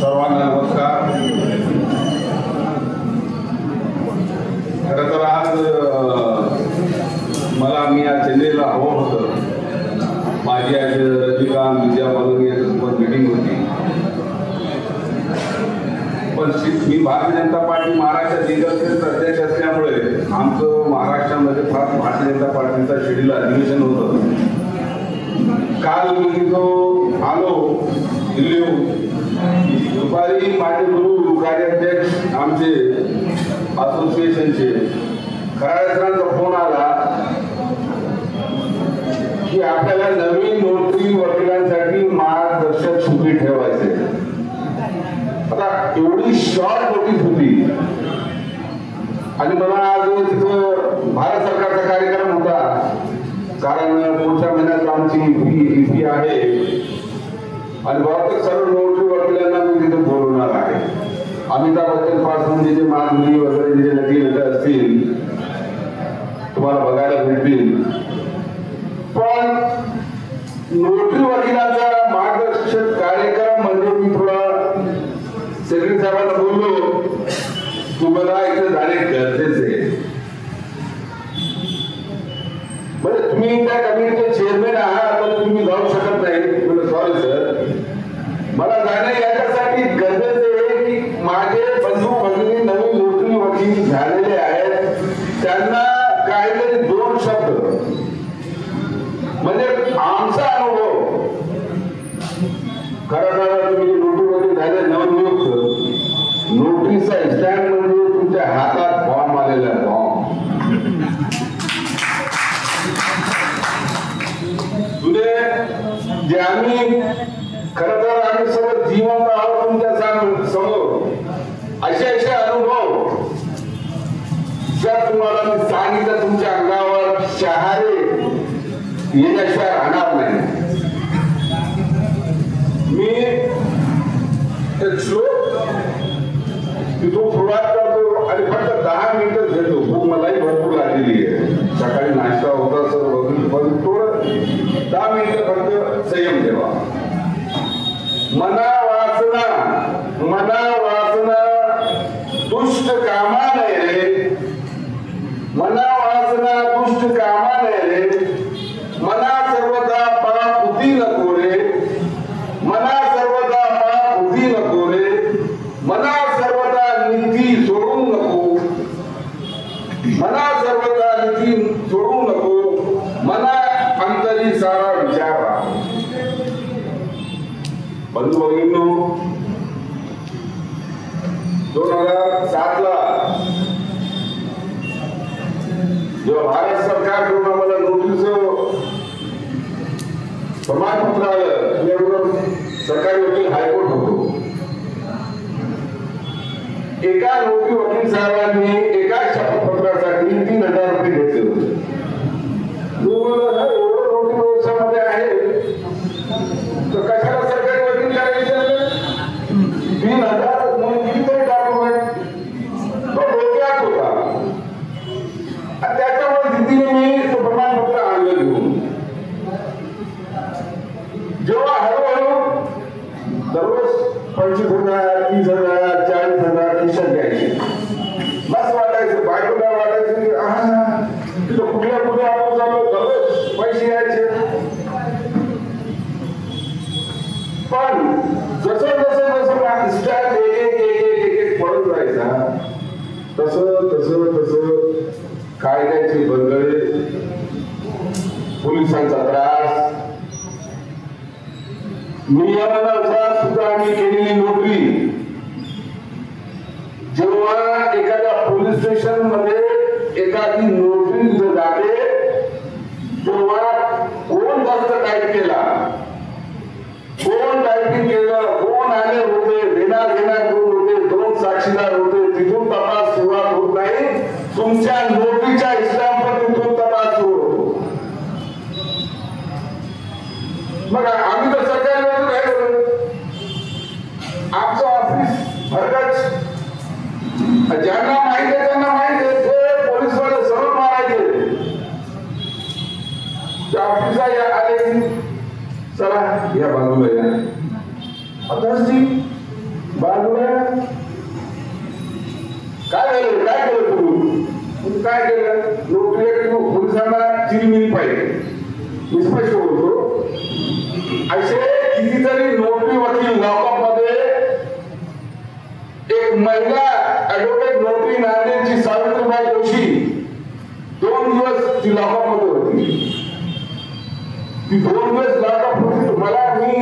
सर्वांना नमस्कार. खरं तर आज मी आज चेन्नईला हवं होतं. माझी आज रजनीकांत विजया मालनी यांच्यासोबत मीटिंग होती, पण मी भारतीय जनता पार्टी महाराष्ट्र जिल्ह्याचे अध्यक्ष असल्यामुळे आमचं महाराष्ट्रामध्ये फार भारतीय जनता पार्टीचा शेड्यूल अधिवेशन होतं. काल मी तिथं आलो दिल्लीहून. दुपारी माझे गुरु कार्याध्यक्ष आमचे असोसिएशनचे खराळेसरांचा फोन आला की आपल्याला नवीन नोटरी वकिलांसाठी मार्गदर्शक शिबिर ठेवायचे. आता एवढी शॉर्ट नोटीस होती आणि मला आज तिथं भारत सरकारचा कार्यक्रम होता, कारण पुढच्या महिन्यात आमची फी आहे आणि बहुतेक सर्व नोटरी वकिलांना मी तिथे बोलवणार आहे. अमिताभ बच्चन पासून जे मानवी वगैरे जे नटी असतील तुम्हाला बघायला भेटतील. पण नोटरी वकिलांचा मार्गदर्शक कार्यक्रम म्हणजे मी थोडा सेक्रेटरी साहेबांना बोललो की मला इथे जाणे गरजेचे आहे. म्हणजे तुम्ही त्या कमिटीचे चेअरमॅन आहात तर तुम्ही जाऊ शकत नाही. म्हणजे सॉरी सर, मला जाणे याच्यासाठी गरजेचे आहे की माझे बंधू भगिनी नवीन नोटरी वकील झालेले आहेत, त्यांना काहीतरी दोन शब्द म्हणजे आमचा अनुभव. खरं तर तुम्ही नोटरी वकील झाले नवनियुक्त, नोटरीचा स्टॅम्प म्हणजे तुमच्या हातात बॉम्ब आलेला बॉम्ब. तुझे जे आम्ही खरं तर आम्ही सर्व जिवंत आहोत तुमच्या समोर, असे अनुभव जर तुम्हाला मी सांगितलं तुमच्या अंगावर शहारे येण्याशिवाय राहणार नाही. मी एक श्लोक तिथून सुरुवात करतो आणि फक्त 10 मिनिटं घेतो. भूक मलाही भरपूर लागलेली आहे, सकाळी नाश्ता होता सर, पण थोडं 10 मिनिटं फक्त संयम ठेवा. मना वासना दुष्ट कामा नाही रे, मना वासना दुष्ट कामा नाही रे, मना सर्वदा पाप बुद्धी नको रे, मना सर्वदा पाप बुद्धी नको रे, मना सर्वदा नीती सोडू नको, मना सर्वदा नीती सोडू नको, मना अंतरी सारा विचार राहा. बंधू भगिनींनो, 2007 ला जेव्हा भारत सरकारकडून आम्हाला नोटरीचं प्रमाणपत्र आलं, सरकारी वकील हायकोर्ट होतो. एका नोटरी वकील साहेबांनी एका शपथपत्रासाठी 3000 रुपये घेतले होते. एवढं नोटरी व्यवसायामध्ये आहे तर कशाला सरकारी वकील करायचं? 3000 कितीतरी डॉक्युमेंट तो डोक्यात होता आणि त्याच्यामुळे भीतीने मी तो प्रमाणपत्र आणलं घेऊन. जेव्हा हळूहळू दररोज 25,000, 30,000, 40,000 खिशात घ्यायचे, मस्त वाटायचं. बायकोला वाटायचं की तिथं कुठे आपण चालू दररोज पैसे यायचे. पण जसं स्टॅम्प एक पडत जायचा तसं कायद्याचे बंगळे, पोलिसांचा त्रास, नियमानुसार सुद्धा आम्ही केलेली नोटरी. जेव्हा एखाद्या पोलीस स्टेशन मध्ये एखादी नोटरी जाते तेव्हा कोण जास्त टाईप केला, कोण टायपिंग केलं, कोण आले होते, देणार कोण होते, 2 साक्षीदार होते, तिथून तपास सुरुवात होत नाही. तुमच्या नोटरीच्या स्टॅम्पवर तिथून तपास सुरू होतो. मग आम्ही तर सरकारी राहिलो, आमचं ऑफिस भरगच. ज्यांना माहिती आहे त्यांना माहिती आहे, ते पोलीसवाले सर्व मारायचे. त्या ऑफिसला आले की चला या बाजूला या. आता बाजूला काय झालं, काय केलं तुम्ही, काय केलं, नोकरी पोलिसांना चिरमिरी पाहिजे. मी स्पष्ट बोलतो, असे कितीतरी नोकरी वकील लॉकअप मध्ये. एक महिला ऍडव्होकेट नोकरी नांदेडची सावित्रीबाई जोशी 2 दिवस ती लॉकअप मध्ये होती. ती 2 दिवस लॉकअप होती. तुम्हाला मी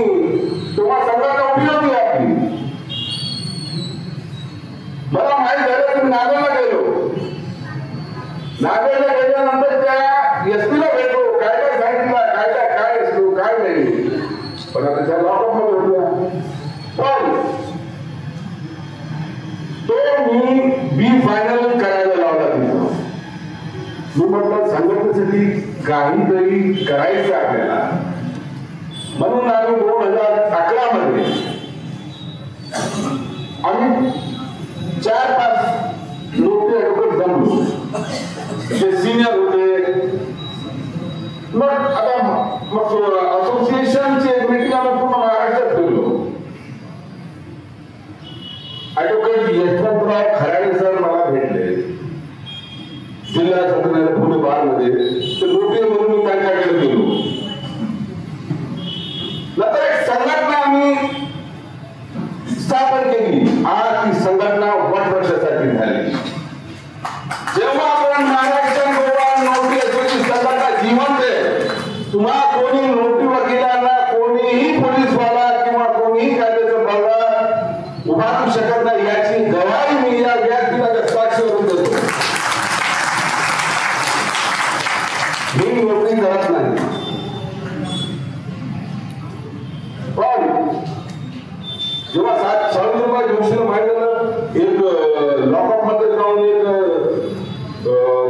तुम्हा सगळ्यांना उपयोग आहे आपली. मला माहित झालं की नांदेडला गेलो. नांदेडला गेल्यानंतर त्या एसपीला भेटलो. काय काय सांगितलं, काय असतो काय नाही. पण आता त्या लॉकअप मध्ये होत्या. पण तो मी बी फायनल करायला लावला तिथं. मी म्हटलं संघटनेसाठी काहीतरी करायचं आपल्याला. म्हणून आम्ही 2011 मध्ये आम्ही 4-5 नोकरी ऍडव्होकेट जमलो. ते सिनियर होते. मग आता असोसिएशनची एक मीटिंग आम्ही पूर्ण महाराष्ट्रात फिरलो. ऍडव्होकेट यशवंतराव खराडे सर मला भेटले जिल्हा सदनालय पुणे 12 मध्ये. तर नोकरी म्हणून मी त्यांच्याकडे गेलो. नंतर एक संघटना आम्ही स्थापन केली. आज ती संघटना 8 वर्षासाठी झाली. जेव्हा आपण महाराष्ट्र गोवा नोकरी असोसिएशन संघटना जिवंत आहे. तुम्हा कोणी नोकरी वकिलांना, कोणीही पोलीसवाला किंवा कोणीही कायद्याचं बळा उभारू शकत नाही याची गवाही मी या व्यासपीठाच्या साक्षीवरून देतो. मी नोकरी करत नाही. पण जेव्हा सावित्रीबाई जोशीला माहिती झालं एक लॉकअप मध्ये जाऊन एक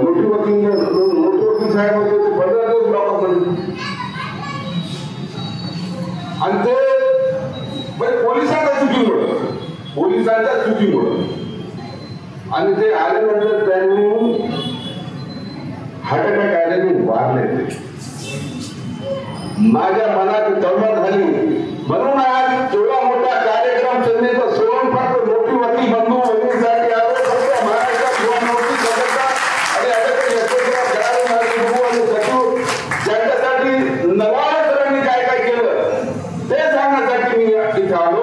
नोकरी वकील साहेब होते, 15 दिवस लॉकअप मध्ये. आणि ते पोलिसांच्या चुकीमुळे आणि ते आल्यानंतर त्यांनी हार्ट अटॅक आल्याने वारले. माझ्या मनात तळमळ झाली. म्हणून आज एवढा मोठा कार्यक्रम चंद्रेचं सोडून फक्त नोकरी वकील बंधू भगिनीसाठी आलो. फक्त महाराष्ट्रात दोन नोकरी संघटना आणि सचिव ज्यांच्यासाठी नवाळ सरांनी काय काय केलं ते सांगण्यासाठी मी इथे आलो.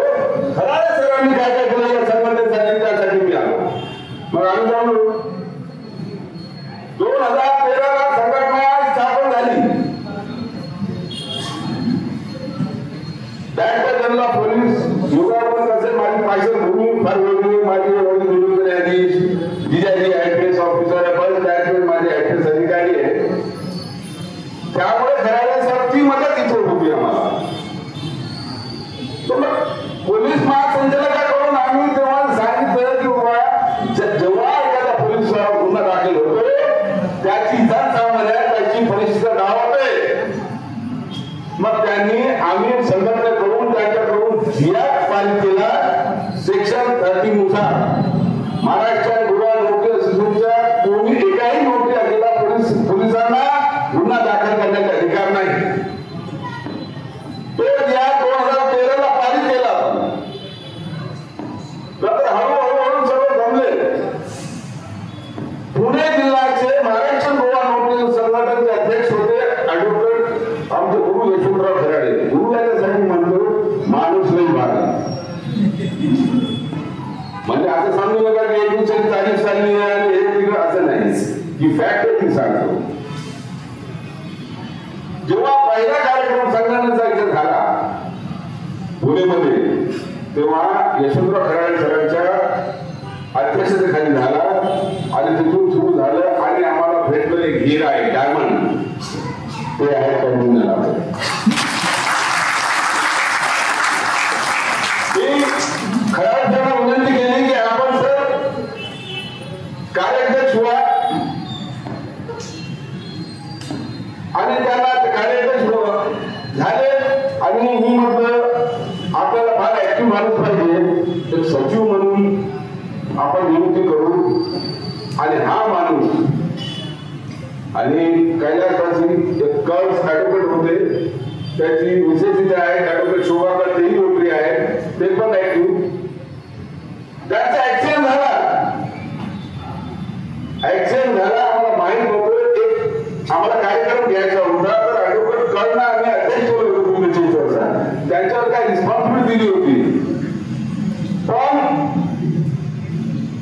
खराडे सरांनी काय काय केलं या संघटनेसाठी त्यासाठी मी आलो. मग आम्ही जाऊन 2013 संघटना स्थापन झाली. बँक जनला पोलीस योगावर कसे माझी पायसर फार वेगळी. माझी वडील निवडून न्यायाधीश, जिजाजी आयपीएस ऑफिसर, बस डायरेक्टर माझे आयपीएस अधिकारी आहे. त्यामुळे खराडे सर ती मदत इथे होती आम्हाला. पोलीस महासंचालकाकडून आम्ही तेव्हा सांगितलं की बाबा जेव्हा एखादा पोलीस गुन्हा दाखल होतो त्याची जनसामान्य त्याची परिस्थिती गावात. मग त्यांनी आम्ही संघटनेकडून त्यांच्याकडून जियात पालिकेला सेक्शन 30 नुसार महाराष्ट्र गुन्हा नोकरी असोसिएशनच्या कोणी एकाही नोकरी असलेला पोलिसांना गुन्हा दाखल करण्याचा अधिकार नाही. तो या 2013 ला पारित केला. नंतर हळूहळू सगळं जमले. पुणे जिल्ह्याचे महाराष्ट्र गोवा नोकरी संघटनेचे अध्यक्ष होते ऍडव्होकेट आमचे गुरु यशवंतराव खराडे. गुरु याच्यासाठी म्हणतो माणूस नाही भागा. म्हणजे असं सांगू नका की 19 तारीख चालली आहे आणि हे तिकडं असं नाही. ही फॅक्ट ती सांगतो. जेव्हा पहिला कार्यक्रम संघटनेचा इथे झाला पुणेमध्ये तेव्हा यशवंतराव खराडे सरांच्या अध्यक्षतेखाली झाला आणि तिथून सुरू झालं आणि आम्हाला भेटलं एक हिरा आहे डायमंड. ते आहे टर्मिनल. खराडे सरांना विनंती केली की आपण सर कार्याध्यक्ष व्हा आणि त्यांना कार्याध्यक्ष झाले. आणि मी म्हटलं आपल्याला फार ऍक्टिव्ह माणूस पाहिजे. एक सचिव म्हणून आपण नियुक्ती करू. आणि हा माणूस आणि कैलासवासी एक कर्स ऍडव्होकेट होते. त्याची विशेष इथे आहे ऍडव्होकेट शोभाकर, तेही नोकरी आहे, ते पण ऍक्टिव्ह. दिली होती, पण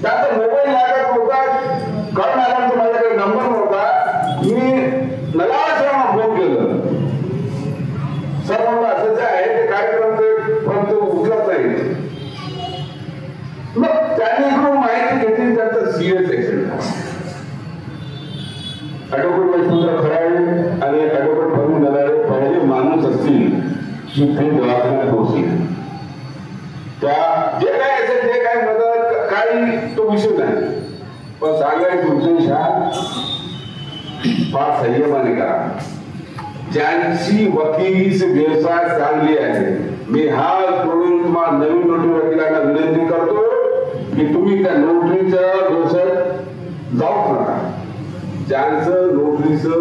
त्याचा मोबाईल लागत नव्हता, कारण आल्यानंतर माझ्याकडे नंबर नव्हता. मी नलावडे सरांना फोन केलं, सर म्हणलं असं जे आहे ते कार्यक्रम पण तो उचलत नाही. मग त्यांनी इकडून माहिती घेतली, त्यांचा सिरियस ऍक्सिडेंट झाला. ॲडव्होकेट वैकुंठ खराळे आणि ॲडव्होकेट भरून नलावडे पहिले माणूस असतील की ते दवाखान्यात पोहोचले. त्या जे काय असेल ते काय मदत काही तो विषय नाही, पण सांगायचं उद्देश हा फार संयमाने करा. ज्यांची वकिलीचे व्यवसाय चांगली आहे, मी हात जोडून तुम्हाला नवीन नोटरी वकिलांना विनंती करतो की तुम्ही त्या नोटरीच्या व्यवसायात जाऊच नका. ज्यांचं नोटरीचं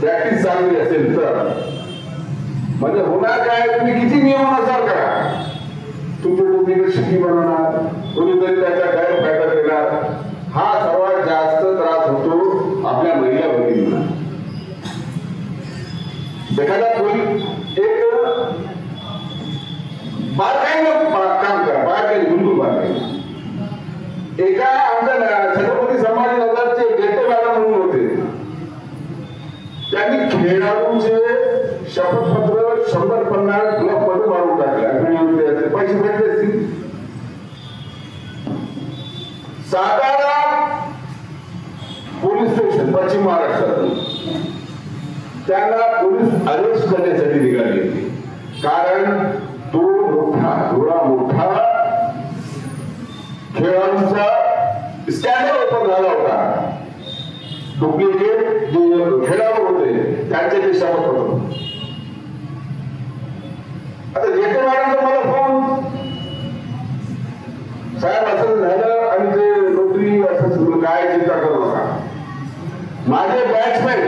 प्रॅक्टिस चांगली असेल तर म्हणजे होणार काय, तुम्ही किती नियमानुसार करा, तुमच्या नोकरीकडे शिकी बनवणार, कोणीतरी त्याचा गैरफायदा घेणार. हा सर्वात जास्त त्रास होतो आपल्या महिला भगिनींना. एखादा पोलीस एक बारकाईनं काम करा, बारकाई बिलकुल बारकाई. एका आमच्या छत्रपती संभाजीनगरचे गेटे मॅडम म्हणून होते, त्यांनी खेळाडूचे शपथपत्र 150 ब्लॉक मध्ये मारून टाकले. पैसे भेटले असतील. सातारा पोलीस स्टेशन पश्चिम महाराष्ट्रात त्यांना पोलीस अरेस्ट करण्यासाठी निघाले होते, कारण तो मोठा खेळाडूंचा स्कॅनर ओपन झाला होता. डुप्लिकेट जे खेळाडू होते त्यांचे ते शपथपत्र. आता जेके मॅडमचा मला फोन, साहेब असं झालं आणि ते नोकरी असं काय चिंता करू नका. माझे बॅट्समॅन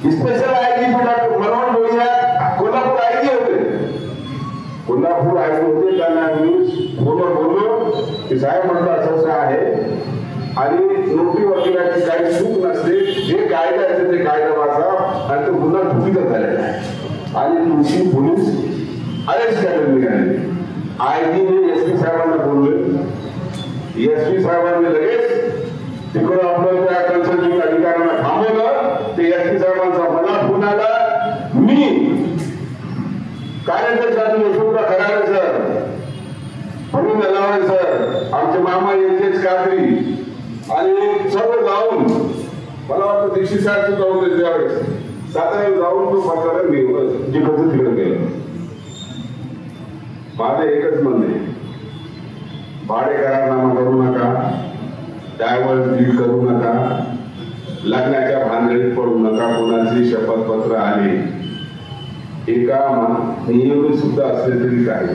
स्पेशल आयजी मनोहर डोईया कोल्हापूर आयजी होते, त्यांना मी फोनवर बोललो की साहेब म्हटलं असं आहे आणि नोकरी वकिलाची काही चूक नसते, जे कायदा असेल ते कायदा वाचा आणि तो गुन्हा चुकीचा झालेला आहे. आणि तुमची पोलीस अरेस्ट करायला निघाले. आयजीने एसपी साहेबांना बोलले, एसपी साहेबांनी लगेच तिकडं आपलं त्या कन्सल्टिंग अधिकाऱ्यांना थांबवलं. ते एसपी साहेबांचा मला फोन आला, मी कार्यकर्ते यशवंत खराळे सर, म्हणून नलावडे सर, आमचे मामा यांचेच कात्री आणि सर्व जाऊन मला वाटतं दीक्षित साहेब जाऊन त्यावेळेस साताऱ्याला जाऊन तो प्रकारे जिकडचं तिकडे गेलं. माझं एकच म्हणणे, भाडे करारनामा करू नका, डायव्हर्स डीड करू नका, लग्नाच्या भानगडीत पडू नका. कोणाची शपथपत्र आले एका नियम सुद्धा असले तरी काही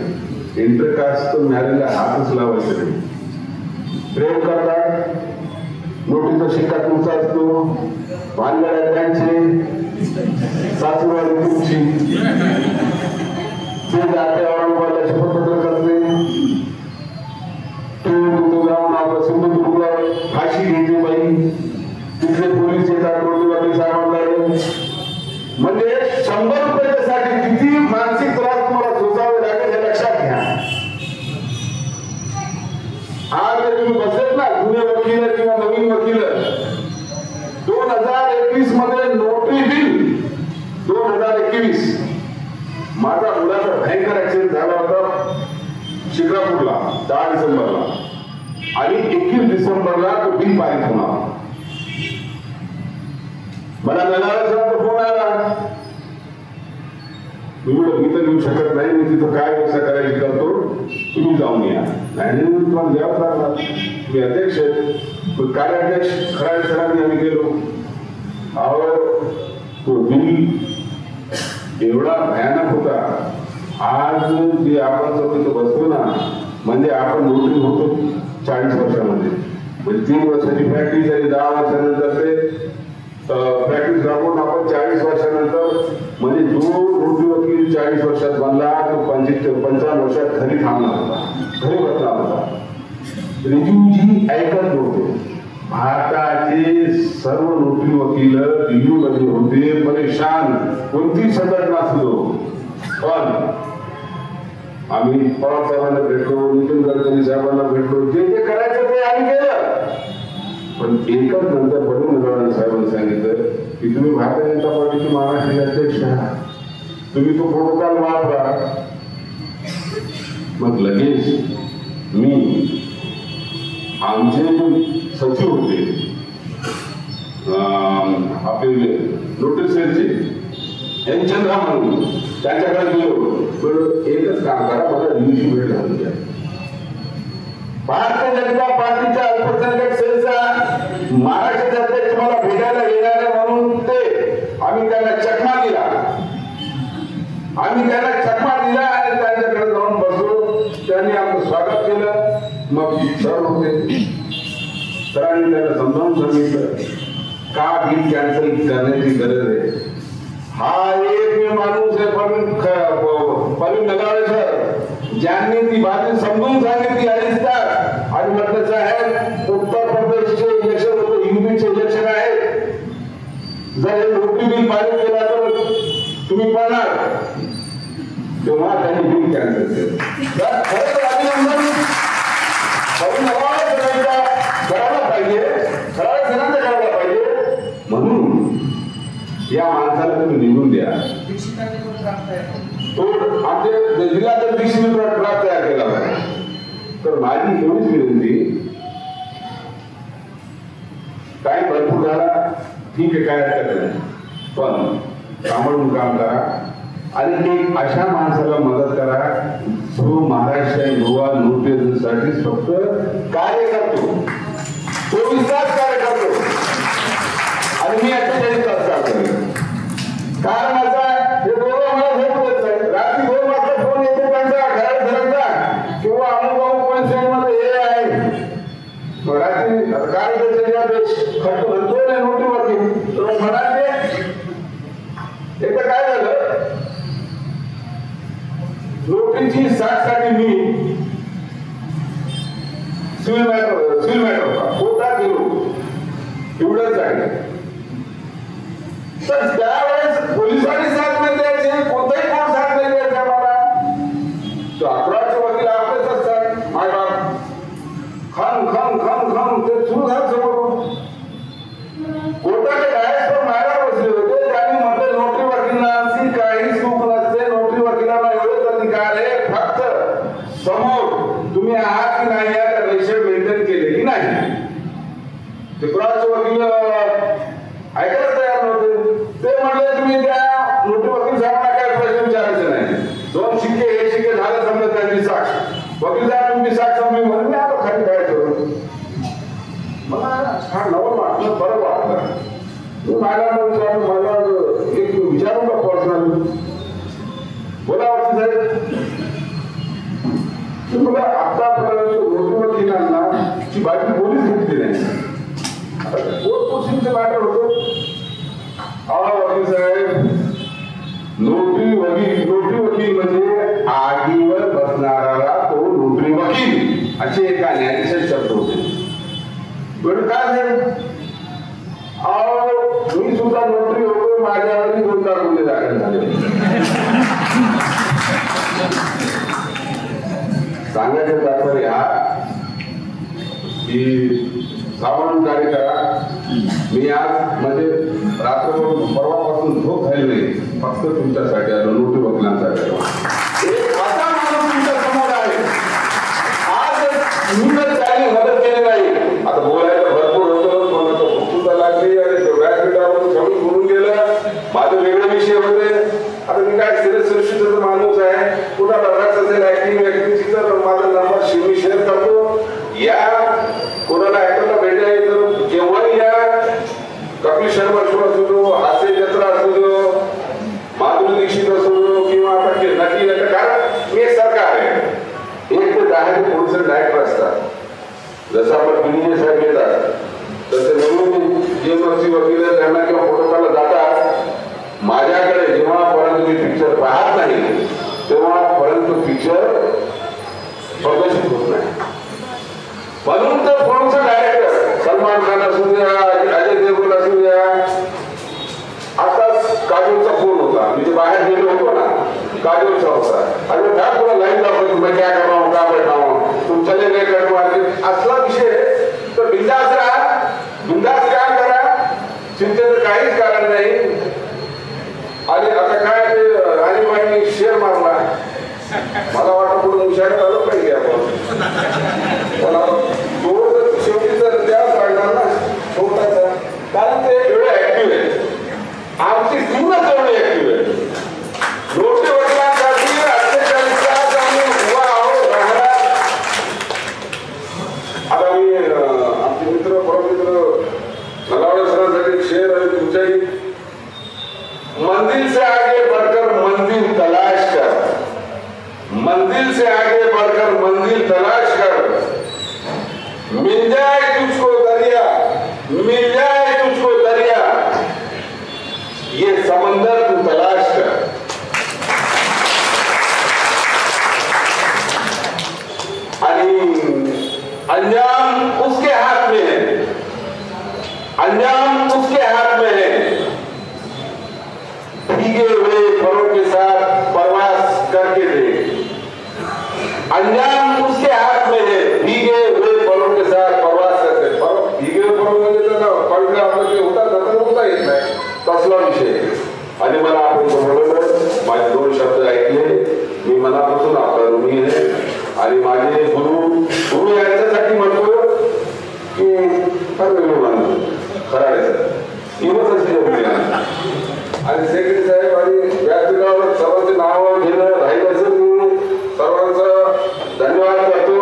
इंटरकास्ट मॅरेजला हातच लावायचे नाही. प्रेम करतात, नोटीचा शिक्का तुमचा असतो, भानगड्या त्यांचे, सासूवाडी तुमची, ते जाते औरंगाबादला शपथपत्र करते, तू जाऊन आपलं सिंधुदुर्गला फाशी घ्यायची बाई, तिथले पोलीस येतात रोजवाडी साहेबांकडे. म्हणजे 100 रुपयासाठी किती मानसिक त्रास तुम्हाला सोसावे लागेल हे लक्षात घ्या. आज तुम्ही बसलेत ना जुने वकील किंवा नवीन वकील, 2021 मध्ये नोटरी बिल 2021 माझा मुलाचा भयंकर ऍक्सिडेंट झाला होता शिक्रापूरला 10 डिसेंबरला आणि 21 डिसेंबरला तो बिल पारित होणार. मला नलावडेचा फोन आला, मी तर येऊ शकत नाही, मी तिथं काय व्यवस्था करायची करतो, तुम्ही जाऊन या. नाही तुम्हाला द्यावं लागणार, मी अध्यक्ष आहे, कार्याध्यक्ष खराळे सरांनी आम्ही गेलो. अहो तो बिल एवढा भयानक होता. आज जे आपण तिथं बसतो ना, म्हणजे आपण नोकरी होतो 40 वर्षामध्ये, म्हणजे 3 वर्षाची प्रॅक्टिस आणि 10 वर्षानंतर ते प्रॅक्टिस राबवून आपण 40 वर्षानंतर, म्हणजे जो नोकरी वकील 40 वर्षात बनला तो 55 वर्षात घरी थांबणार होता, घरी बसणार होता. रिजूजी ऐकत नव्हते. भारताचे सर्व नोकरी वकील दिल्लीमध्ये होते, परेशान, कोणती संघटना असतो, पण आम्ही पवार साहेबांना भेटलो, नितीन गडकरी साहेबांना भेटलो, जे जे करायचं ते आम्ही केलं. पण एकच नंतर बडू नगरवाडे साहेबांनी सांगितलं की तुम्ही भारतीय जनता पार्टीचे महाराष्ट्र अध्यक्ष आहात, तुम्ही तो प्रोटोकॉल वापरा. मग लगेच मी आमचे जे सचिव होते आपले नोटीस सेलचे यांचंद्रा म्हणून त्यांच्याकडे गेलो. एकच काम करा, मला दिवशी भेट घालून द्या. भारतीय जनता पार्टीच्या अल्पसंख्याक सेलचा महाराष्ट्राचे अध्यक्ष मला भेटायला येणार आहे म्हणून ते आम्ही त्यांना चकमा दिला. आणि त्यांच्याकडे जाऊन बसलो. त्यांनी आमचं स्वागत केलं. मग सर होते, सरांनी त्यांना समजावून सांगितलं का बिल कॅन्सल करण्याची गरज आहे. हा एक माणूस आहे प्रवीण नगावे सर, ज्यांनी ती बातमी समजून सांगितली आणि म्हटलं साहेब उत्तर प्रदेशचे इलेक्शन होते, युपीचे इलेक्शन आहे, जर हे नोकरी बिल पारित केला तर तुम्ही पडणार. तेव्हा त्यांनी बिल कॅन्सल केलं. खरंच अभिनंदन करायला पाहिजे, सगळ्या जणांना करायला पाहिजे. म्हणून या माणसाला तुम्ही निघून द्या. तो आमच्या जिल्ह्यात दीक्षित ड्राफ्ट तयार केला पाहिजे. तर माझी एवढीच विनंती, काही भरपूर झाला ठीक आहे, काय हरकत नाही, पण सांभाळून काम करा आणि एक अशा माणसाला मदत करा जो महाराष्ट्र युवा नोकरीसाठी फक्त कार्य करतो, 24 तास कार्य करतो आणि मी 48 तास काम करेन. कारण असं आहे, हे दोघं मला झोपू देत नाही. रात्री 2 वाजता फोन येतो त्यांचा घरात धरता किंवा अमुक पोलीस स्टेशनमध्ये हे आहे. रात्री कार्यकर्ते खटतो नोकरीवरती म्हणाले. एकदा काय झालं, नोकरीची साठसाठी मी सिव्हिल मॅटर कोर्टात गेलो, एवढंच आहे. तर त्यावेळेस पोलिसांनी साथ नाही द्यायचे, कोणताही कोण साथ नाही द्यायचा मला. तो 11चे वकील आपलेच असतात, मायबाप खन खन खन खन ते सुरू झालं समोर. कोर्टाचे डायरेक्टर मायला बसले होते. त्यांनी म्हटलं नोकरी वकिलांची काही चूक नसते, नोकरी वकिलांना एवढेच अधिकार आहे, फक्त समोर तुम्ही आहात की नाही या रेषा मेंटेन केलेली नाही. ते कोणाचे वकील ऐकायला तयार नव्हते. ते म्हणले तुम्ही त्या नोकरी वकील साहेबांना काय प्रश्न विचारायचे नाही, 2 शिक्के हे शिक्के झालं समजा त्यांची साक्ष, वकील साहेब तुमची साक्ष संपली म्हणून मी आलो खाली करायचं. मला हा नवल वाटलं, बरं वाटलं. मी मला विचारलं, मला एक विचारू का पर्सनल, बोला वकील साहेब, मला आतापर्यंत नोकरी वकिलांना ची बातमी कोणीच घेतली नाही. आता कोर्ट प्रोसिजरचं मॅटर होतं. वकील साहेब, नोकरी वकील म्हणजे आगीवर बसणारा तो नोकरी वकील असे एका न्यायाधीश शब्द होते. पण काय साहेब, मी सुद्धा नोकरी होतो, माझ्यावरही 2-4 गुन्हे दाखल झाले. सांगायचं तात्पर्य हा की सामान्य कार्य करा. मी आज म्हणजे रात्रभर परवापासून झोप झाली नाही, फक्त तुमच्यासाठी आलो, नोकरी वकिलांसाठी. एक असा माणूस तुमच्या समोर आहे, आज मी तर त्याने मदत केली नाही. आता बोलायला भरपूर होतं, कोणाचं फुफ्फुसा लागली आणि तो व्यासपीठावर सगळं बोलून गेलं. माझे वेगळे विषय होते. आता मी काय सिरियस माणूस आहे, कुणाला रस असेल ऍक्टिंग तर माझा नंबर मी शेअर करतो. या कोणाला ऍक्टरला भेटायला तर केव्हाही या. कपिल शर्मा शो असू दो, हास्य जत्रा असू दो, माधुरी दीक्षित असू दो किंवा आता नटी नट, कारण मी एक सरकार आहे. 1 ते 10 पोलिस डायरेक्टर असतात. जसं आपण पिनिजे साहेब येतात तसे नवीन जे वकील त्यांना किंवा प्रोटोकॉलला जातात. माझ्याकडे जेव्हापर्यंत मी पिक्चर पाहत नाही तेव्हापर्यंत पिक्चर प्रदर्शित होत नाही. म्हणून तर फोनचा डायरेक्टर सलमान खान असू द्या, अजय देवगण असू द्या, आताच काजोलचा फोन होता, म्हणजे बाहेर गेलो होतो ना, काजोलचा होता आणि काय तुला लाईन दाखवत विषयात आलो पाहिजे आपण. पण तो शेवटी तर द्याच लागणार ना छोटासा, कारण ते एवढे ऍक्टिव्ह आहे. आमची टीमच एवढी ऍक्टिव्ह आहे. लोटे वडिलांसाठी 48 तास आम्ही उभा आहोत राहणार. आता मी आमचे मित्र परममित्र नलावडे सरांसाठी शेअर आहे तुमच्याही. मंजिल से आगे बढ़कर मंजिल तलाश कर, मंजिल से आगे बढ़कर मंजिल तलाश कर, मिल जाए तुझको दरिया, मिल जाए तुझको दरिया, ये समंदर तू तलाश कर. आणि अंजाम उसके हाथ में है, अंजाम उसके हाथ में है. भीगे हुए फलों के साथ प्रवास करके देख, अंजाम उसके हात में है. भीगे हुए फलों के साथ प्रवास करते. भीगे हुए फलों म्हणजे ना पडले आपलं ते होतात नंतर होता येत नाही तसला विषय. आणि मला आपण बोलवलं, माझे 2 शब्द ऐकले, मी मनापासून आपला ऋणी आहे. आणि माझे गुरु यांच्यासाठी म्हणतो की खरं मानतो खराडे इवच अशी आणि सेक्रेटरी साहेब आणि व्यासपीठावर सर्वांचे नाव घेणं राहील असं मी सर्वांचा धन्यवाद करतो.